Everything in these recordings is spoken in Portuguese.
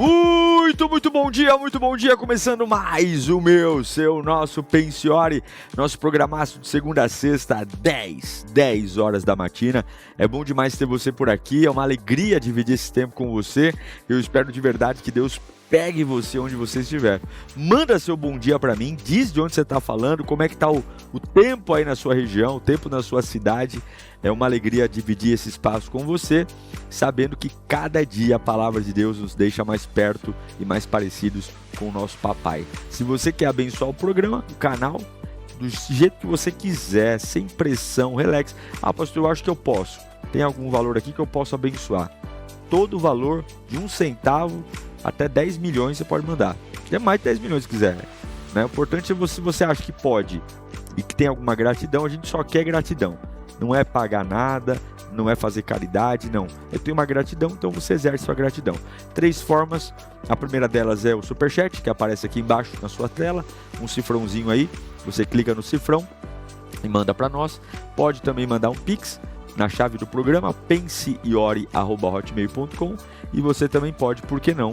Muito bom dia, começando mais o meu, seu, nosso Pensiore, nosso programaço de segunda a sexta, 10 horas da matina. É bom demais ter você por aqui, é uma alegria dividir esse tempo com você. Eu espero de verdade que Deus pegue você onde você estiver. Manda seu bom dia pra mim, diz de onde você tá falando, como é que tá o tempo aí na sua região, o tempo na sua cidade. É uma alegria dividir esse espaço com você, sabendo que cada dia a palavra de Deus nos deixa mais perto e mais parecidos com o nosso papai. Se você quer abençoar o programa, o canal, do jeito que você quiser, sem pressão, relax. Ah, pastor, eu acho que eu posso. Tem algum valor aqui que eu posso abençoar? Todo o valor, de 1 centavo até 10 milhões você pode mandar. É mais de 10 milhões se quiser, né? O importante é se você acha que pode e que tem alguma gratidão, a gente só quer gratidão. Não é pagar nada, não é fazer caridade, não. Eu tenho uma gratidão, então você exerce sua gratidão. 3 formas, a primeira delas é o Superchat, que aparece aqui embaixo na sua tela, um cifrãozinho aí, você clica no cifrão e manda para nós. Pode também mandar um Pix na chave do programa, penseore@hotmail.com, e você também pode, por que não,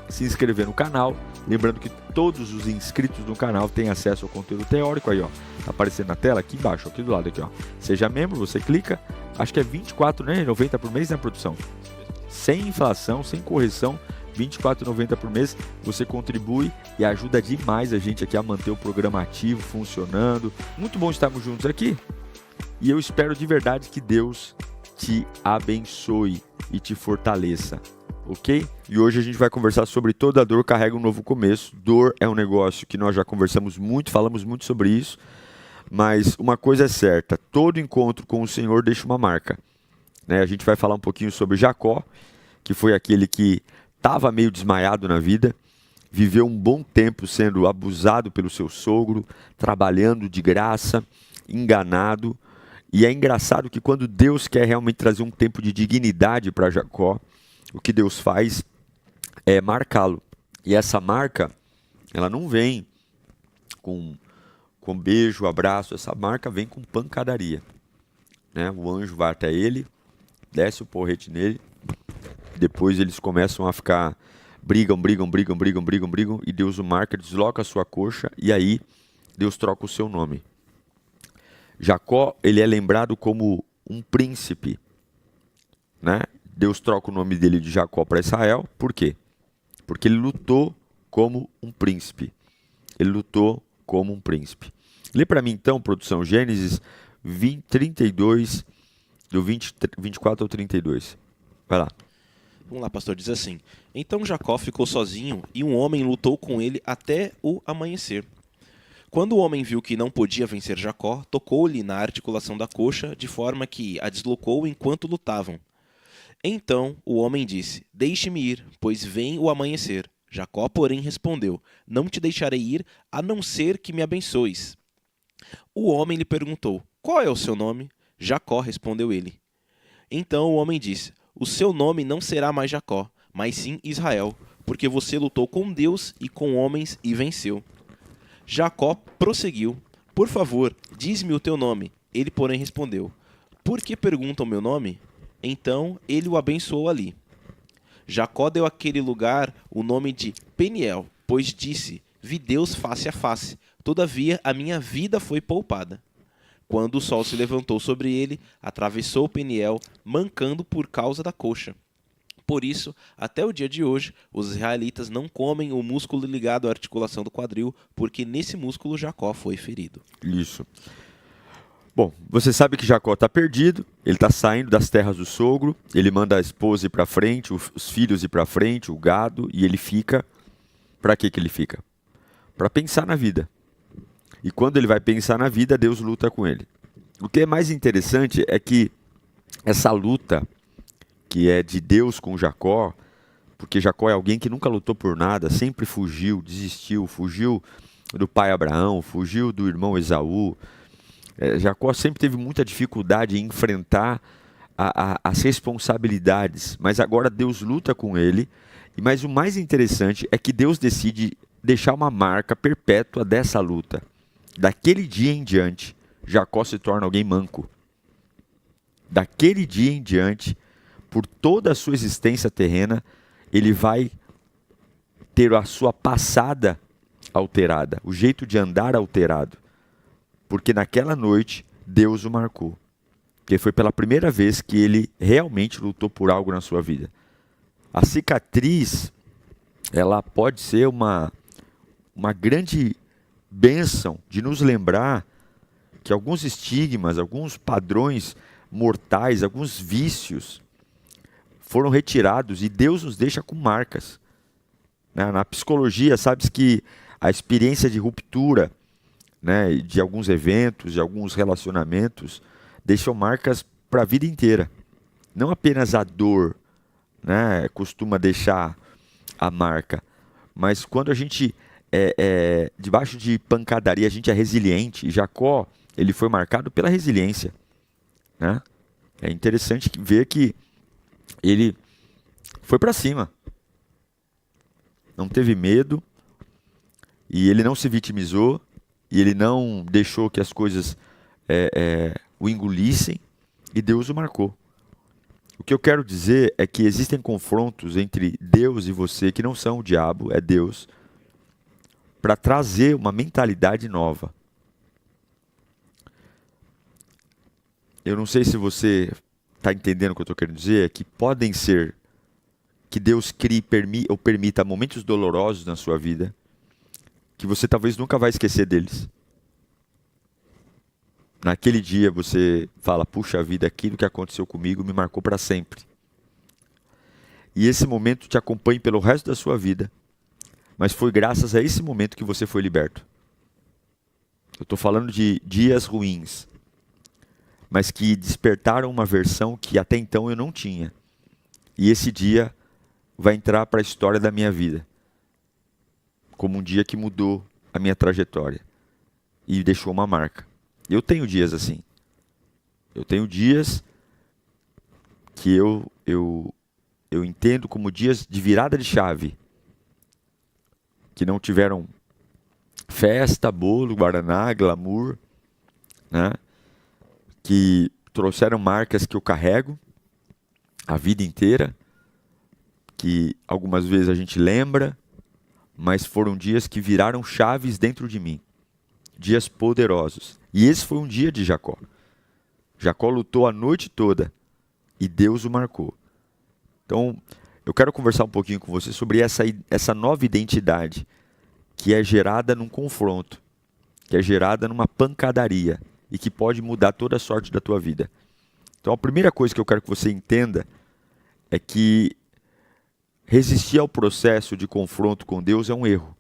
se inscrever no canal. Lembrando que todos os inscritos no canal têm acesso ao conteúdo teórico aí, ó. Tá aparecendo na tela aqui embaixo, aqui do lado aqui, ó. Seja membro, você clica, acho que é R$24,90 por mês na produção. Sem inflação, sem correção, R$24,90 por mês. Você contribui e ajuda demais a gente aqui a manter o programa ativo, funcionando. Muito bom estarmos juntos aqui. E eu espero de verdade que Deus te abençoe e te fortaleça. Ok? E hoje a gente vai conversar sobre toda dor carrega um novo começo. Dor é um negócio que nós já conversamos muito, falamos muito sobre isso, mas uma coisa é certa, todo encontro com o Senhor deixa uma marca, né? A gente vai falar um pouquinho sobre Jacó, que foi aquele que estava meio desmaiado na vida, viveu um bom tempo sendo abusado pelo seu sogro, trabalhando de graça, enganado, e é engraçado que quando Deus quer realmente trazer um tempo de dignidade para Jacó, o que Deus faz é marcá-lo. E essa marca, ela não vem com beijo, abraço. Essa marca vem com pancadaria, né? O anjo vai até ele, desce o porrete nele. Depois eles começam a ficar... Brigam. E Deus o marca, desloca a sua coxa. E aí Deus troca o seu nome. Jacó, ele é lembrado como um príncipe, né? Deus troca o nome dele de Jacó para Israel. Por quê? Porque ele lutou como um príncipe. Ele lutou como um príncipe. Lê para mim então, produção, Gênesis 32, do 24 ao 32. Vai lá. Vamos lá, pastor, diz assim: Então Jacó ficou sozinho e um homem lutou com ele até o amanhecer. Quando o homem viu que não podia vencer Jacó, tocou-lhe na articulação da coxa, de forma que a deslocou enquanto lutavam. Então o homem disse: Deixe-me ir, pois vem o amanhecer. Jacó, porém, respondeu: Não te deixarei ir, a não ser que me abençoes. O homem lhe perguntou: Qual é o seu nome? Jacó, respondeu ele. Então o homem disse: O seu nome não será mais Jacó, mas sim Israel, porque você lutou com Deus e com homens e venceu. Jacó prosseguiu: Por favor, diz-me o teu nome. Ele, porém, respondeu: Por que perguntam meu nome? Então ele o abençoou ali. Jacó deu àquele lugar o nome de Peniel, pois disse: Vi Deus face a face, todavia a minha vida foi poupada. Quando o sol se levantou sobre ele, atravessou Peniel, mancando por causa da coxa. Por isso, até o dia de hoje, os israelitas não comem o músculo ligado à articulação do quadril, porque nesse músculo Jacó foi ferido. Isso. Bom, você sabe que Jacó está perdido, ele está saindo das terras do sogro, ele manda a esposa ir para frente, os filhos ir para frente, o gado, e ele fica... Para que ele fica? Para pensar na vida. E quando ele vai pensar na vida, Deus luta com ele. O que é mais interessante é que essa luta, que é de Deus com Jacó, porque Jacó é alguém que nunca lutou por nada, sempre fugiu, desistiu, fugiu do pai Abraão, fugiu do irmão Esaú. Jacó sempre teve muita dificuldade em enfrentar as responsabilidades, mas agora Deus luta com ele. Mas o mais interessante é que Deus decide deixar uma marca perpétua dessa luta. Daquele dia em diante, Jacó se torna alguém manco. Daquele dia em diante, por toda a sua existência terrena, ele vai ter a sua passada alterada, o jeito de andar alterado. Porque naquela noite, Deus o marcou. Porque foi pela primeira vez que ele realmente lutou por algo na sua vida. A cicatriz, ela pode ser uma grande bênção de nos lembrar que alguns estigmas, alguns padrões mortais, alguns vícios foram retirados e Deus nos deixa com marcas. Na psicologia, sabes que a experiência de ruptura, né, de alguns eventos, de alguns relacionamentos, deixam marcas para a vida inteira. Não apenas a dor, né, costuma deixar a marca, mas quando a gente debaixo de pancadaria, a gente é resiliente. E Jacó, ele foi marcado pela resiliência, né? É interessante ver que ele foi para cima, não teve medo, e ele não se vitimizou, e ele não deixou que as coisas o engolissem, e Deus o marcou. O que eu quero dizer é que existem confrontos entre Deus e você que não são o diabo, é Deus, para trazer uma mentalidade nova. Eu não sei se você está entendendo o que eu estou querendo dizer, é que podem ser que Deus crie ou permita momentos dolorosos na sua vida, que você talvez nunca vai esquecer deles. Naquele dia você fala, puxa vida, aquilo que aconteceu comigo me marcou para sempre. E esse momento te acompanha pelo resto da sua vida, mas foi graças a esse momento que você foi liberto. Eu estou falando de dias ruins, mas que despertaram uma versão que até então eu não tinha. E esse dia vai entrar para a história da minha vida, como um dia que mudou a minha trajetória e deixou uma marca. Eu tenho dias assim. Eu tenho dias que eu entendo como dias de virada de chave, que não tiveram festa, bolo, guaraná, glamour, né? Que trouxeram marcas que eu carrego a vida inteira, que algumas vezes a gente lembra, mas foram dias que viraram chaves dentro de mim, dias poderosos. E esse foi um dia de Jacó. Jacó lutou a noite toda e Deus o marcou. Então, eu quero conversar um pouquinho com você sobre essa nova identidade que é gerada num confronto, que é gerada numa pancadaria e que pode mudar toda a sorte da tua vida. Então, a primeira coisa que eu quero que você entenda é que resistir ao processo de confronto com Deus é um erro.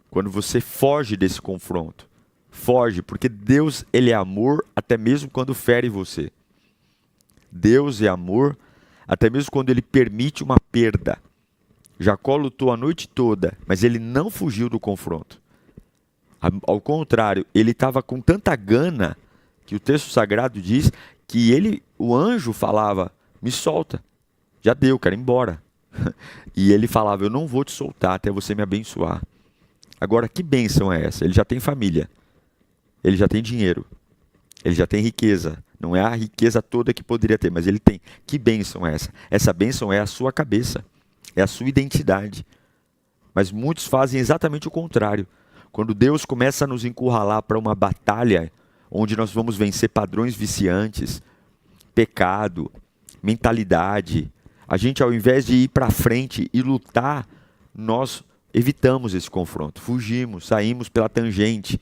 Quando você foge desse confronto, foge, porque Deus, ele é amor até mesmo quando fere você. Deus é amor até mesmo quando ele permite uma perda. Jacó lutou a noite toda, mas ele não fugiu do confronto. Ao contrário, ele estava com tanta gana que o texto sagrado diz que o anjo falava, me solta, já deu, quero ir embora. E ele falava, eu não vou te soltar até você me abençoar. Agora, que bênção é essa? Ele já tem família, ele já tem dinheiro, ele já tem riqueza. Não é a riqueza toda que poderia ter, mas ele tem. Que bênção é essa? Essa bênção é a sua cabeça, é a sua identidade. Mas muitos fazem exatamente o contrário. Quando Deus começa a nos encurralar para uma batalha, onde nós vamos vencer padrões viciantes, pecado, mentalidade, a gente, ao invés de ir para frente e lutar, nós evitamos esse confronto, fugimos, saímos pela tangente,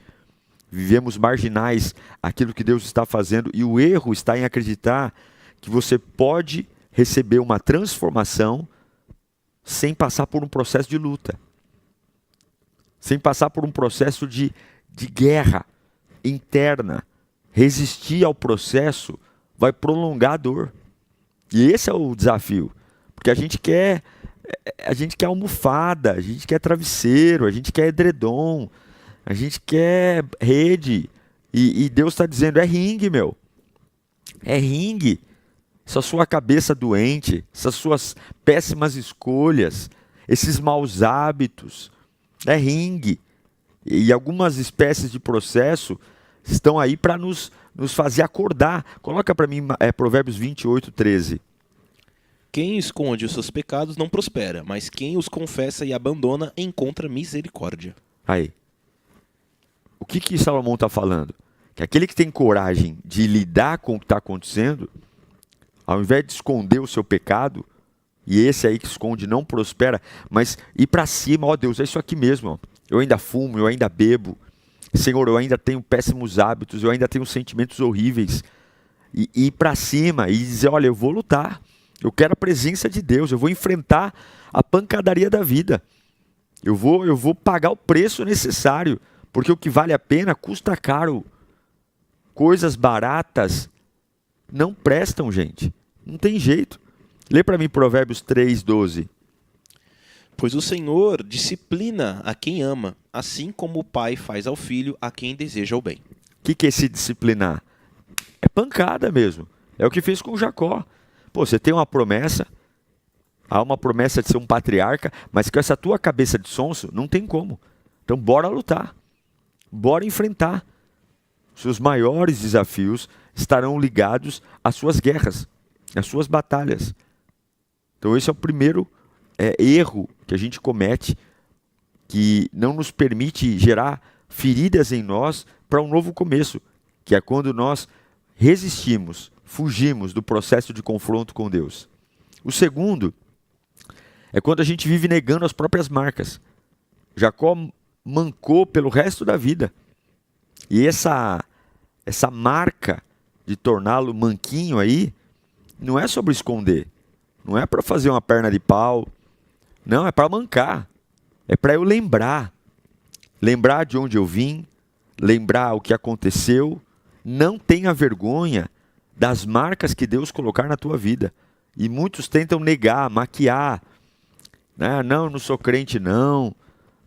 vivemos marginais aquilo que Deus está fazendo, e o erro está em acreditar que você pode receber uma transformação sem passar por um processo de luta, sem passar por um processo de guerra interna. Resistir ao processo vai prolongar a dor. E esse é o desafio, porque a gente quer almofada, a gente quer travesseiro, a gente quer edredom, a gente quer rede, e Deus está dizendo, é ringue, meu. É ringue. Essa sua cabeça doente, essas suas péssimas escolhas, esses maus hábitos, é ringue. E algumas espécies de processo estão aí para nos fazer acordar. Coloca para mim Provérbios 28, 13. Quem esconde os seus pecados não prospera, mas quem os confessa e abandona encontra misericórdia. Aí. O que Salomão está falando? Que aquele que tem coragem de lidar com o que está acontecendo, ao invés de esconder o seu pecado, e esse aí que esconde não prospera, mas ir para cima, ó Deus, é isso aqui mesmo. Ó. Eu ainda fumo, eu ainda bebo. Senhor, eu ainda tenho péssimos hábitos, eu ainda tenho sentimentos horríveis. E ir para cima e dizer, olha, eu vou lutar. Eu quero a presença de Deus, eu vou enfrentar a pancadaria da vida. Eu vou pagar o preço necessário, porque o que vale a pena custa caro. Coisas baratas não prestam, gente. Não tem jeito. Lê para mim Provérbios 3:12. Pois o Senhor disciplina a quem ama, assim como o pai faz ao filho a quem deseja o bem. O que é esse disciplinar? É pancada mesmo. É o que fez com Jacó. Pô, você tem uma promessa, há uma promessa de ser um patriarca, mas com essa tua cabeça de sonso, não tem como. Então bora lutar. Bora enfrentar. Seus maiores desafios estarão ligados às suas guerras, às suas batalhas. Então esse é o primeiro erro que a gente comete, que não nos permite gerar feridas em nós para um novo começo, que é quando nós resistimos, fugimos do processo de confronto com Deus. O segundo é quando a gente vive negando as próprias marcas. Jacó mancou pelo resto da vida. E essa marca de torná-lo manquinho aí, não é sobre esconder. Não é para fazer uma perna de pau. Não, é para mancar. É para eu lembrar. Lembrar de onde eu vim. Lembrar o que aconteceu. Não tenha vergonha das marcas que Deus colocar na tua vida. E muitos tentam negar, maquiar. Não, eu não sou crente não.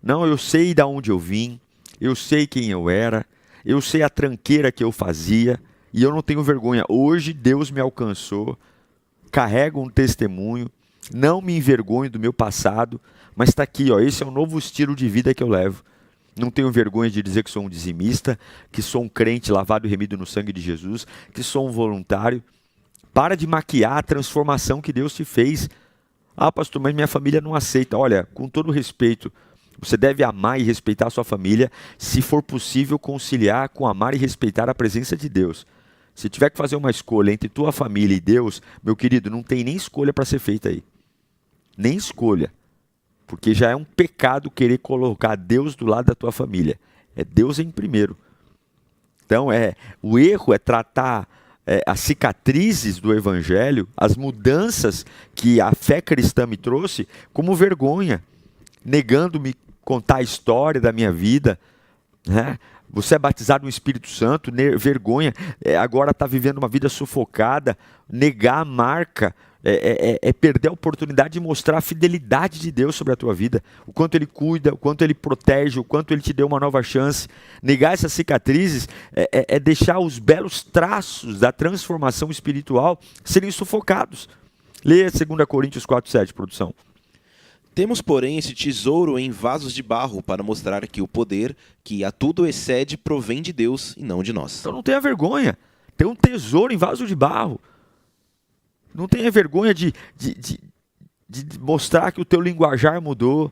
Não, eu sei de onde eu vim. Eu sei quem eu era. Eu sei a tranqueira que eu fazia. E eu não tenho vergonha. Hoje Deus me alcançou. Carrego um testemunho. Não me envergonho do meu passado. Mas está aqui, ó, esse é o novo estilo de vida que eu levo. Não tenho vergonha de dizer que sou um dizimista, que sou um crente lavado e remido no sangue de Jesus, que sou um voluntário. Para de maquiar a transformação que Deus te fez. Ah, pastor, mas minha família não aceita. Olha, com todo respeito, você deve amar e respeitar a sua família, se for possível conciliar com amar e respeitar a presença de Deus. Se tiver que fazer uma escolha entre tua família e Deus, meu querido, não tem nem escolha para ser feita aí. Nem escolha. Porque já é um pecado querer colocar Deus do lado da tua família. É Deus em primeiro. Então, o erro é tratar as cicatrizes do Evangelho, as mudanças que a fé cristã me trouxe, como vergonha. Negando-me contar a história da minha vida. Né? Você é batizado no Espírito Santo, vergonha. Agora está vivendo uma vida sufocada. Negar a marca. É perder a oportunidade de mostrar a fidelidade de Deus sobre a tua vida. O quanto Ele cuida, o quanto Ele protege, o quanto Ele te deu uma nova chance. Negar essas cicatrizes é deixar os belos traços da transformação espiritual serem sufocados. Leia 2 Coríntios 4:7, produção. Temos, porém, esse tesouro em vasos de barro para mostrar que o poder, que a tudo excede, provém de Deus e não de nós. Então não tenha vergonha. Tem um tesouro em vaso de barro. Não tenha vergonha de mostrar que o teu linguajar mudou,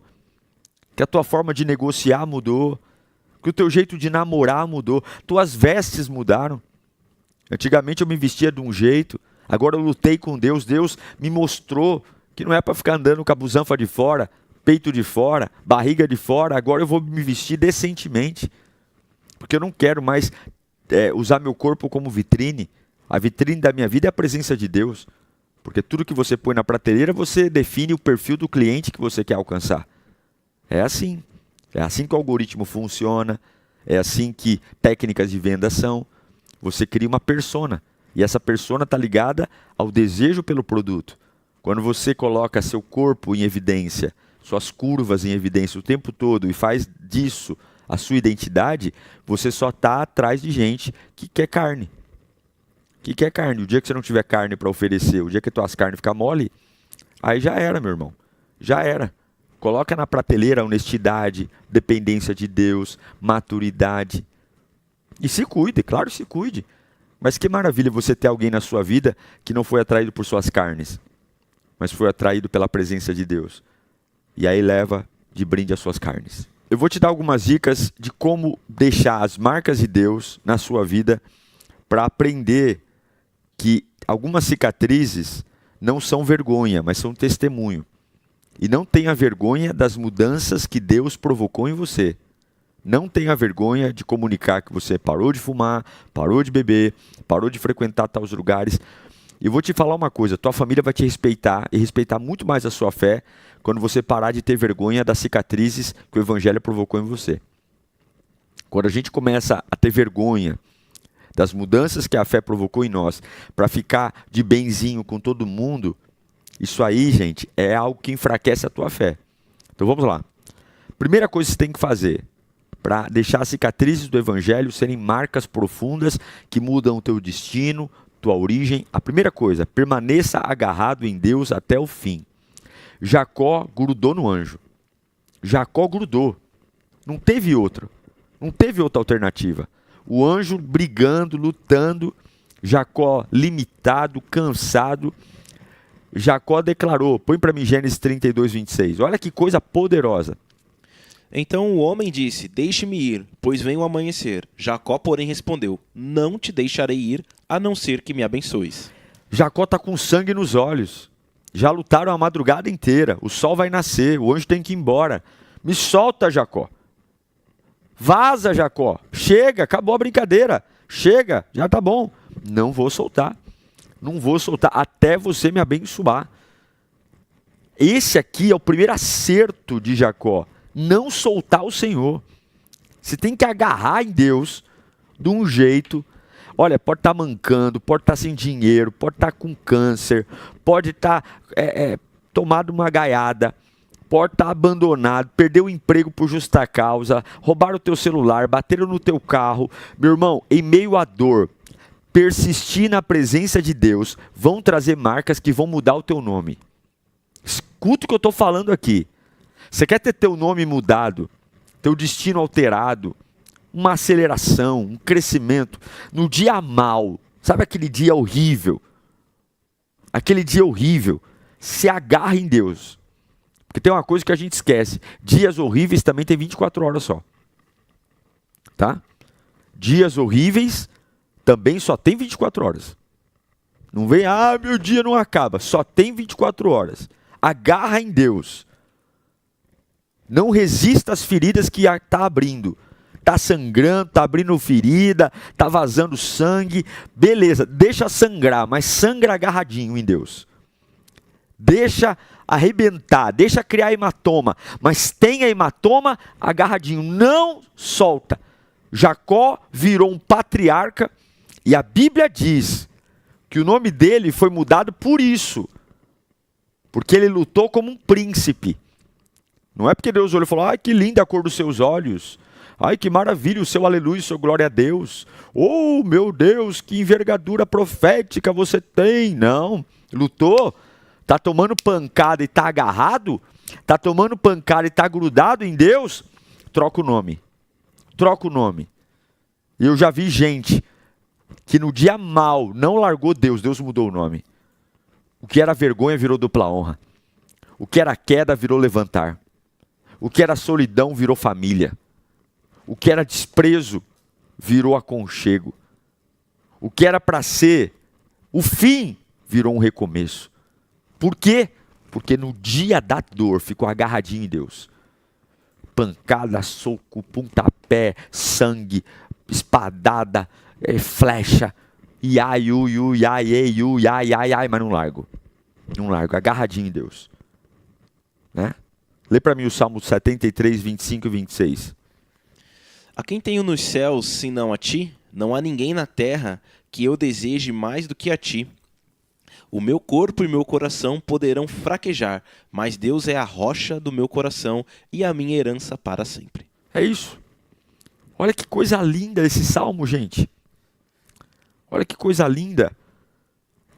que a tua forma de negociar mudou, que o teu jeito de namorar mudou, tuas vestes mudaram. Antigamente eu me vestia de um jeito, agora eu lutei com Deus, Deus me mostrou que não é para ficar andando com a busanfa de fora, peito de fora, barriga de fora, agora eu vou me vestir decentemente, porque eu não quero mais usar meu corpo como vitrine. A vitrine da minha vida é a presença de Deus. Porque tudo que você põe na prateleira, você define o perfil do cliente que você quer alcançar. É assim. É assim que o algoritmo funciona. É assim que técnicas de venda são. Você cria uma persona. E essa persona está ligada ao desejo pelo produto. Quando você coloca seu corpo em evidência, suas curvas em evidência o tempo todo e faz disso a sua identidade, você só está atrás de gente que quer carne. Que quer carne. O dia que você não tiver carne para oferecer, o dia que tuas carnes ficar mole, aí já era, meu irmão. Já era. Coloca na prateleira honestidade, dependência de Deus, maturidade. E se cuide, claro, se cuide. Mas que maravilha você ter alguém na sua vida que não foi atraído por suas carnes. mas foi atraído pela presença de Deus. E aí leva de brinde as suas carnes. Eu vou te dar algumas dicas de como deixar as marcas de Deus na sua vida para aprender que algumas cicatrizes não são vergonha, mas são testemunho. E não tenha vergonha das mudanças que Deus provocou em você. Não tenha vergonha de comunicar que você parou de fumar, parou de beber, parou de frequentar tais lugares. E vou te falar uma coisa, tua família vai te respeitar e respeitar muito mais a sua fé quando você parar de ter vergonha das cicatrizes que o Evangelho provocou em você. Quando a gente começa a ter vergonha das mudanças que a fé provocou em nós, para ficar de benzinho com todo mundo, isso aí, gente, é algo que enfraquece a tua fé. Então vamos lá. Primeira coisa que você tem que fazer para deixar as cicatrizes do Evangelho serem marcas profundas que mudam o teu destino, tua origem. A primeira coisa, permaneça agarrado em Deus até o fim. Jacó grudou no anjo. Jacó grudou. Não teve outra. Não teve outra alternativa. O anjo brigando, lutando. Jacó limitado, cansado. Jacó declarou, põe para mim Gênesis 32, 26. Olha que coisa poderosa. Então o homem disse, deixe-me ir, pois vem o amanhecer. Jacó, porém, respondeu, não te deixarei ir, a não ser que me abençoes. Jacó está com sangue nos olhos. Já lutaram a madrugada inteira. O sol vai nascer, o anjo tem que ir embora. Me solta, Jacó. Vaza, Jacó. Chega, acabou a brincadeira. Chega, já tá bom. Não vou soltar. Não vou soltar até você me abençoar. Esse aqui é o primeiro acerto de Jacó. Não soltar o Senhor. Você tem que agarrar em Deus de um jeito. Olha, pode estar mancando, pode estar sem dinheiro, pode estar com câncer, pode estar tomado uma gaiada, pode estar abandonado, perdeu o emprego por justa causa, roubaram o teu celular, bateram no teu carro. Meu irmão, em meio à dor, persistir na presença de Deus vão trazer marcas que vão mudar o teu nome. Escuta o que eu estou falando aqui. Você quer ter teu nome mudado, teu destino alterado, uma aceleração, um crescimento, no dia mal, sabe aquele dia horrível? Aquele dia horrível, se agarra em Deus. Porque tem uma coisa que a gente esquece, dias horríveis também tem 24 horas só. Tá? Dias horríveis também só tem 24 horas. Não vem, meu dia não acaba, só tem 24 horas. Agarra em Deus. Não resista às feridas que está abrindo. Está sangrando, está abrindo ferida, está vazando sangue. Beleza, deixa sangrar, mas sangra agarradinho em Deus. Deixa arrebentar, deixa criar hematoma, mas tenha hematoma agarradinho. Não solta. Jacó virou um patriarca e a Bíblia diz que o nome dele foi mudado por isso. Porque ele lutou como um príncipe. Não é porque Deus olhou e falou, ai que linda a cor dos seus olhos, ai que maravilha o seu aleluia, o seu glória a Deus, oh meu Deus, que envergadura profética você tem. Não, lutou, está tomando pancada e está agarrado, está tomando pancada e está grudado em Deus, troca o nome, troca o nome. Eu já vi gente que no dia mal não largou Deus, Deus mudou o nome. O que era vergonha virou dupla honra, o que era queda virou levantar. O que era solidão virou família. O que era desprezo virou aconchego. O que era para ser o fim virou um recomeço. Por quê? Porque no dia da dor ficou agarradinho em Deus. Pancada, soco, pontapé, sangue, espadada, flecha. Iai, mas não largo. Não largo, agarradinho em Deus. Né? Lê para mim o Salmo 73, 25 e 26. A quem tenho nos céus, senão a ti? Não há ninguém na terra que eu deseje mais do que a ti. O meu corpo e meu coração poderão fraquejar, mas Deus é a rocha do meu coração e a minha herança para sempre. É isso. Olha que coisa linda esse salmo, gente. Olha que coisa linda.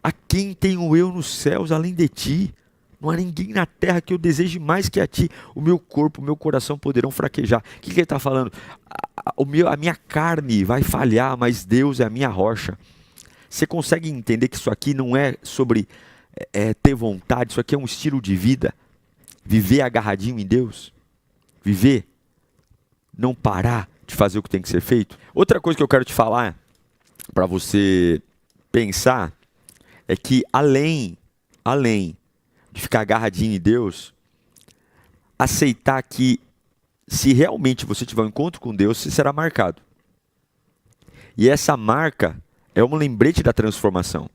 A quem tenho eu nos céus além de ti? Não há ninguém na terra que eu deseje mais que a ti. O meu corpo, o meu coração poderão fraquejar. O que ele está falando? A minha carne vai falhar, mas Deus é a minha rocha. Você consegue entender que isso aqui não é sobre ter vontade, isso aqui é um estilo de vida. Viver agarradinho em Deus. Viver, não parar de fazer o que tem que ser feito. Outra coisa que eu quero te falar, para você pensar, é que além de ficar agarradinho em Deus, aceitar que se realmente você tiver um encontro com Deus, você será marcado. E essa marca é um lembrete da transformação.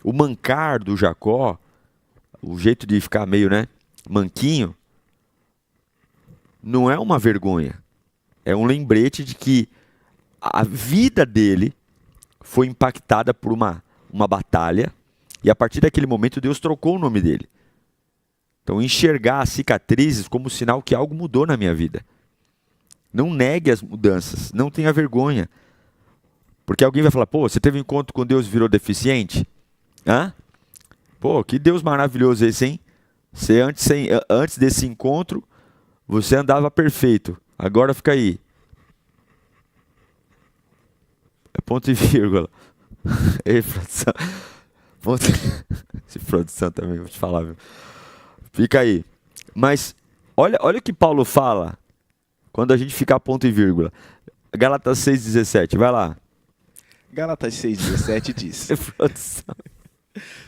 O mancar do Jacó, o jeito de ficar meio, manquinho, não é uma vergonha. É um lembrete de que a vida dele foi impactada por uma batalha, e a partir daquele momento Deus trocou o nome dele. Então, enxergar as cicatrizes como sinal que algo mudou na minha vida. Não negue as mudanças, não tenha vergonha. Porque alguém vai falar, pô, você teve um encontro com Deus e virou deficiente? Hã? Pô, que Deus maravilhoso esse, hein? Você antes desse encontro, você andava perfeito. Agora fica aí. É ponto e vírgula. Ei, produção. Esse produção também, vou te falar, viu? Fica aí. Mas olha o que Paulo fala quando a gente fica ponto e vírgula. Gálatas 6,17, vai lá. Gálatas 6,17 diz: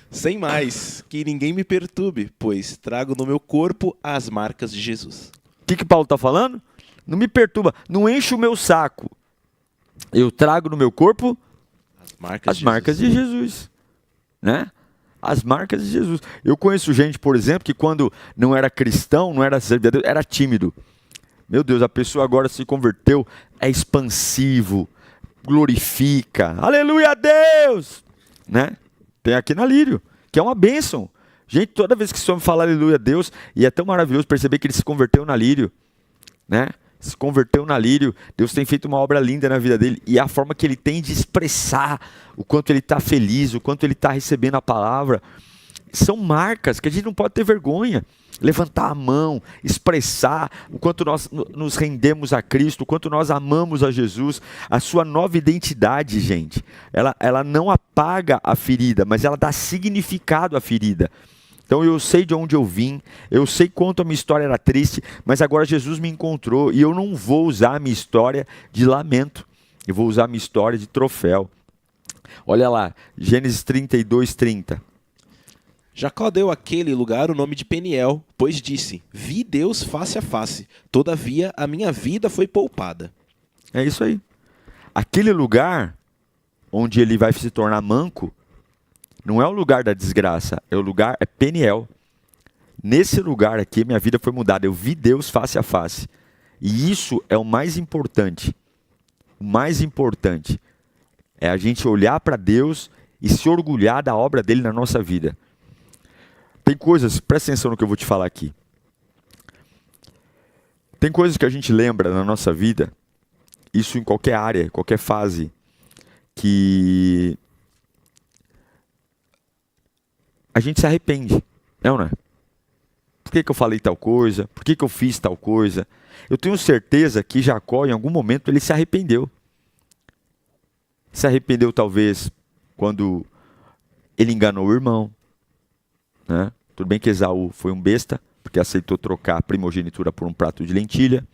sem mais, que ninguém me perturbe, pois trago no meu corpo as marcas de Jesus. O que Paulo está falando? Não me perturba, não enche o meu saco. Eu trago no meu corpo as marcas de Jesus. Né? As marcas de Jesus. Eu conheço gente, por exemplo, que quando não era cristão, não era servidor, era tímido. Meu Deus, a pessoa agora se converteu, é expansivo, glorifica. Aleluia a Deus! Né? Tem aqui na Lírio, que é uma bênção. Gente, toda vez que esse homem fala aleluia a Deus, e é tão maravilhoso perceber que ele se converteu na Lírio. Né? Se converteu na Lírio, Deus tem feito uma obra linda na vida dele, e a forma que ele tem de expressar o quanto ele está feliz, o quanto ele está recebendo a palavra, são marcas que a gente não pode ter vergonha. Levantar a mão, expressar o quanto nós nos rendemos a Cristo, o quanto nós amamos a Jesus. A sua nova identidade, gente, ela não apaga a ferida, mas ela dá significado à ferida. Então eu sei de onde eu vim, eu sei quanto a minha história era triste, mas agora Jesus me encontrou e eu não vou usar a minha história de lamento, eu vou usar a minha história de troféu. Olha lá, Gênesis 32:30. Jacó deu àquele lugar o nome de Peniel, pois disse: vi Deus face a face, todavia a minha vida foi poupada. É isso aí. Aquele lugar onde ele vai se tornar manco, não é o lugar da desgraça, é Peniel. Nesse lugar aqui, minha vida foi mudada. Eu vi Deus face a face. E isso é o mais importante. O mais importante é a gente olhar para Deus e se orgulhar da obra dele na nossa vida. Tem coisas, presta atenção no que eu vou te falar aqui. Tem coisas que a gente lembra na nossa vida, isso em qualquer área, qualquer fase, que a gente se arrepende, não é? Por que eu falei tal coisa? Por que eu fiz tal coisa? Eu tenho certeza que Jacó, em algum momento, ele se arrependeu. Se arrependeu, talvez, quando ele enganou o irmão. Né? Tudo bem que Esaú foi um besta, porque aceitou trocar a primogenitura por um prato de lentilha.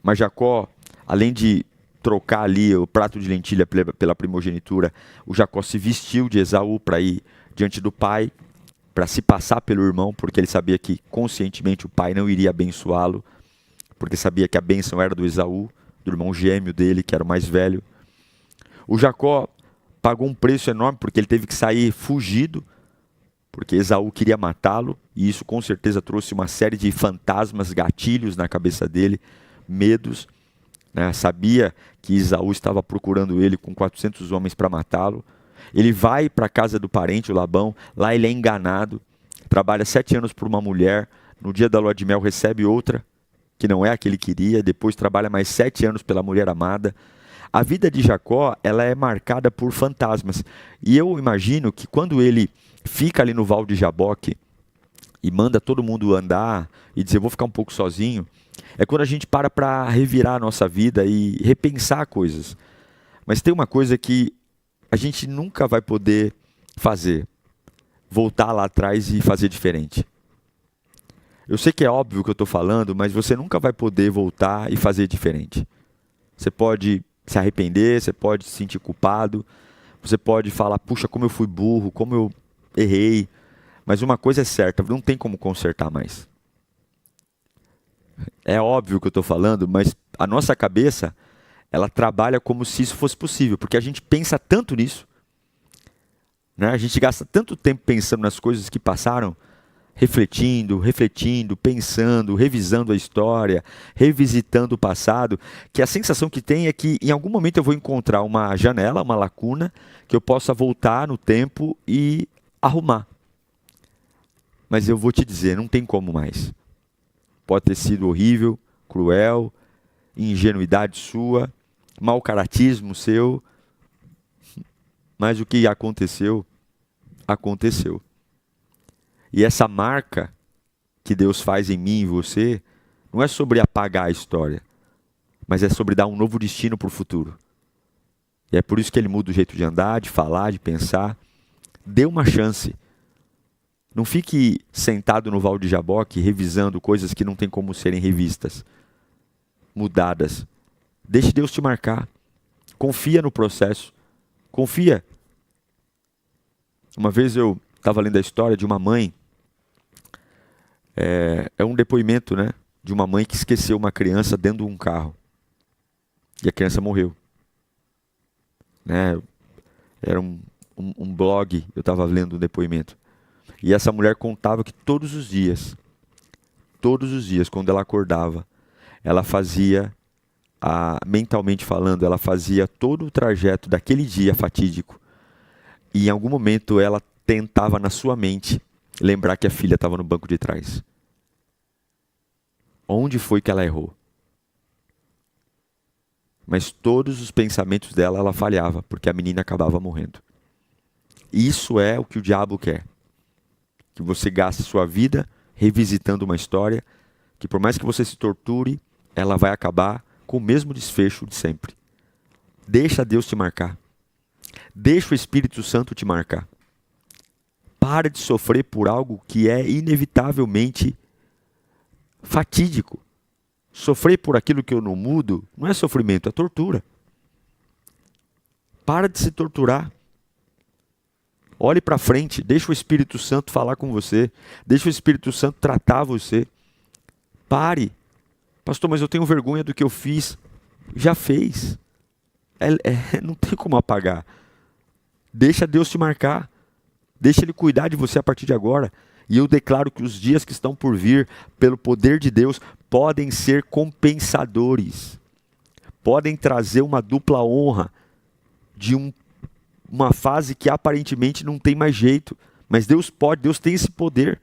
Mas Jacó, além de trocar ali o prato de lentilha pela primogenitura, o Jacó se vestiu de Esaú para ir diante do pai, para se passar pelo irmão, porque ele sabia que conscientemente o pai não iria abençoá-lo, porque sabia que a bênção era do Esaú, do irmão gêmeo dele, que era o mais velho. O Jacó pagou um preço enorme, porque ele teve que sair fugido, porque Esaú queria matá-lo, e isso com certeza trouxe uma série de fantasmas, gatilhos na cabeça dele, medos. Né? Sabia que Esaú estava procurando ele com 400 homens para matá-lo. Ele vai para a casa do parente, o Labão, lá ele é enganado, trabalha 7 anos por uma mulher, no dia da lua de mel recebe outra, que não é a que ele queria, depois trabalha mais 7 anos pela mulher amada. A vida de Jacó, ela é marcada por fantasmas, e eu imagino que quando ele fica ali no Val de Jaboque e manda todo mundo andar e dizer, vou ficar um pouco sozinho, é quando a gente para revirar a nossa vida e repensar coisas. Mas tem uma coisa que a gente nunca vai poder fazer, voltar lá atrás e fazer diferente. Eu sei que é óbvio o que eu estou falando, mas você nunca vai poder voltar e fazer diferente. Você pode se arrepender, você pode se sentir culpado, você pode falar, puxa, como eu fui burro, como eu errei. Mas uma coisa é certa, não tem como consertar mais. É óbvio o que eu estou falando, mas a nossa cabeça, ela trabalha como se isso fosse possível, porque a gente pensa tanto nisso, né? A gente gasta tanto tempo pensando nas coisas que passaram, refletindo, pensando, revisando a história, revisitando o passado, que a sensação que tem é que em algum momento eu vou encontrar uma janela, uma lacuna, que eu possa voltar no tempo e arrumar. Mas eu vou te dizer, não tem como mais. Pode ter sido horrível, cruel, ingenuidade sua, mau caratismo seu, mas o que aconteceu, aconteceu. E essa marca que Deus faz em mim e em você, não é sobre apagar a história, mas é sobre dar um novo destino para o futuro. E é por isso que Ele muda o jeito de andar, de falar, de pensar. Dê uma chance. Não fique sentado no Val de Jaboque revisando coisas que não tem como serem revistas, mudadas. Deixe Deus te marcar. Confia no processo. Confia. Uma vez eu estava lendo a história de uma mãe. É um depoimento, né, de uma mãe que esqueceu uma criança dentro de um carro. E a criança morreu. Né? Era um blog, eu estava lendo um depoimento. E essa mulher contava que todos os dias, quando ela acordava, ela fazia, mentalmente falando, ela fazia todo o trajeto daquele dia fatídico. E em algum momento ela tentava na sua mente lembrar que a filha estava no banco de trás. Onde foi que ela errou? Mas todos os pensamentos dela, ela falhava, porque a menina acabava morrendo. Isso é o que o diabo quer. Que você gaste sua vida revisitando uma história, que por mais que você se torture, ela vai acabar com o mesmo desfecho de sempre. Deixa Deus te marcar. Deixa o Espírito Santo te marcar. Para de sofrer por algo que é inevitavelmente fatídico. Sofrer por aquilo que eu não mudo não é sofrimento, é tortura. Para de se torturar. Olhe para frente, deixa o Espírito Santo falar com você. Deixa o Espírito Santo tratar você. Pare. Pastor, mas eu tenho vergonha do que eu fiz. Já fez. Não tem como apagar. Deixa Deus te marcar. Deixa Ele cuidar de você a partir de agora. E eu declaro que os dias que estão por vir, pelo poder de Deus, podem ser compensadores. Podem trazer uma dupla honra de uma fase que aparentemente não tem mais jeito. Mas Deus pode, Deus tem esse poder.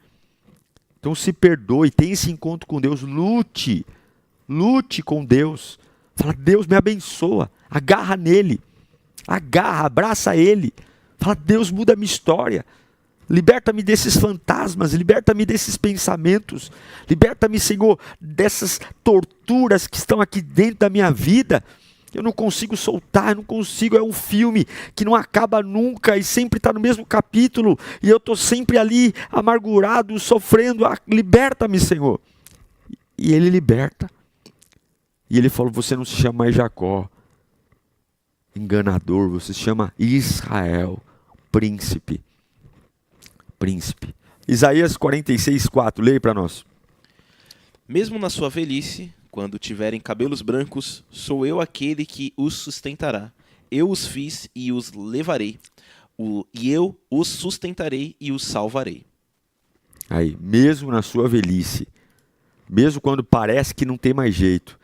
Então se perdoe, tenha esse encontro com Deus, lute com Deus. Fala, Deus me abençoa, agarra nele, abraça ele. Fala, Deus muda a minha história. Liberta-me desses fantasmas, liberta-me desses pensamentos, liberta-me, Senhor, dessas torturas que estão aqui dentro da minha vida. Eu não consigo soltar, eu não consigo, é um filme que não acaba nunca e sempre está no mesmo capítulo, e eu estou sempre ali amargurado, sofrendo. Liberta-me, Senhor. E Ele liberta. E Ele falou, você não se chama mais Jacó, enganador, você se chama Israel, príncipe. Isaías 46:4, leia para nós. Mesmo na sua velhice, quando tiverem cabelos brancos, sou eu aquele que os sustentará. Eu os fiz e os levarei. E eu os sustentarei e os salvarei. Aí, mesmo na sua velhice, mesmo quando parece que não tem mais jeito,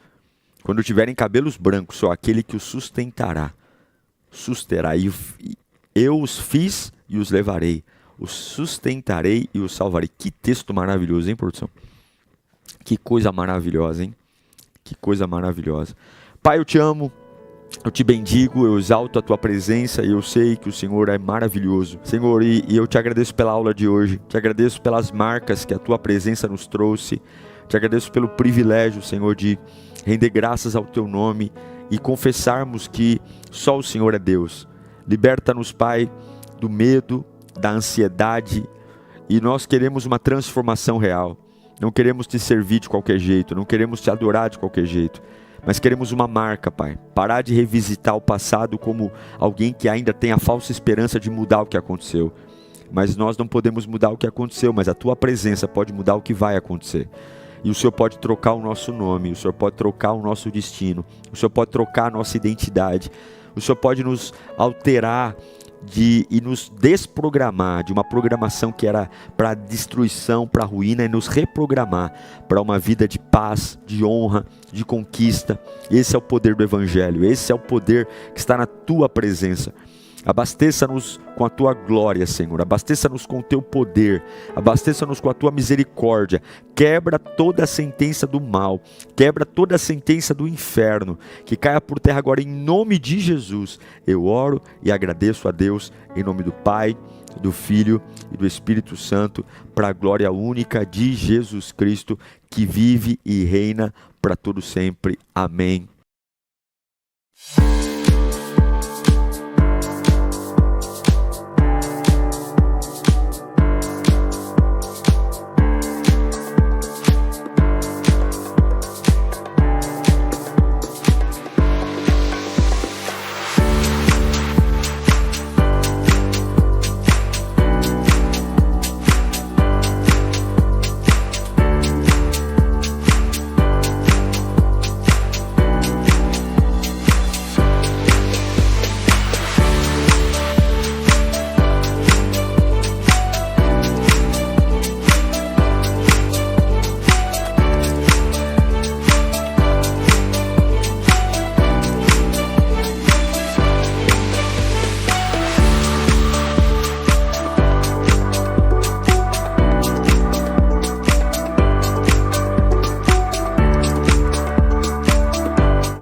quando tiverem cabelos brancos, sou aquele que os sustentará. Susterá. Eu os fiz e os levarei. Os sustentarei e os salvarei. Que texto maravilhoso, hein, produção? Que coisa maravilhosa, hein? Que coisa maravilhosa. Pai, eu te amo, eu te bendigo, eu exalto a tua presença e eu sei que o Senhor é maravilhoso. Senhor, e eu te agradeço pela aula de hoje, te agradeço pelas marcas que a tua presença nos trouxe, te agradeço pelo privilégio, Senhor, de render graças ao teu nome e confessarmos que só o Senhor é Deus. Liberta-nos, Pai, do medo, da ansiedade, E nós queremos uma transformação real. Não queremos te servir de qualquer jeito, não queremos te adorar de qualquer jeito, mas queremos uma marca, Pai. Parar de revisitar o passado como alguém que ainda tem a falsa esperança de mudar o que aconteceu. Mas nós não podemos mudar o que aconteceu, mas a tua presença pode mudar o que vai acontecer. E o Senhor pode trocar o nosso nome, o Senhor pode trocar o nosso destino, o Senhor pode trocar a nossa identidade, o Senhor pode nos alterar e nos desprogramar de uma programação que era para destruição, para ruína, e nos reprogramar para uma vida de paz, de honra, de conquista. Esse é o poder do Evangelho, esse é o poder que está na tua presença. Abasteça-nos com a tua glória, Senhor. Abasteça-nos com o teu poder. Abasteça-nos com a tua misericórdia. Quebra toda a sentença do mal. Quebra toda a sentença do inferno. Que caia por terra agora em nome de Jesus. Eu oro e agradeço a Deus em nome do Pai, do Filho e do Espírito Santo, para a glória única de Jesus Cristo, que vive e reina para todo sempre. Amém.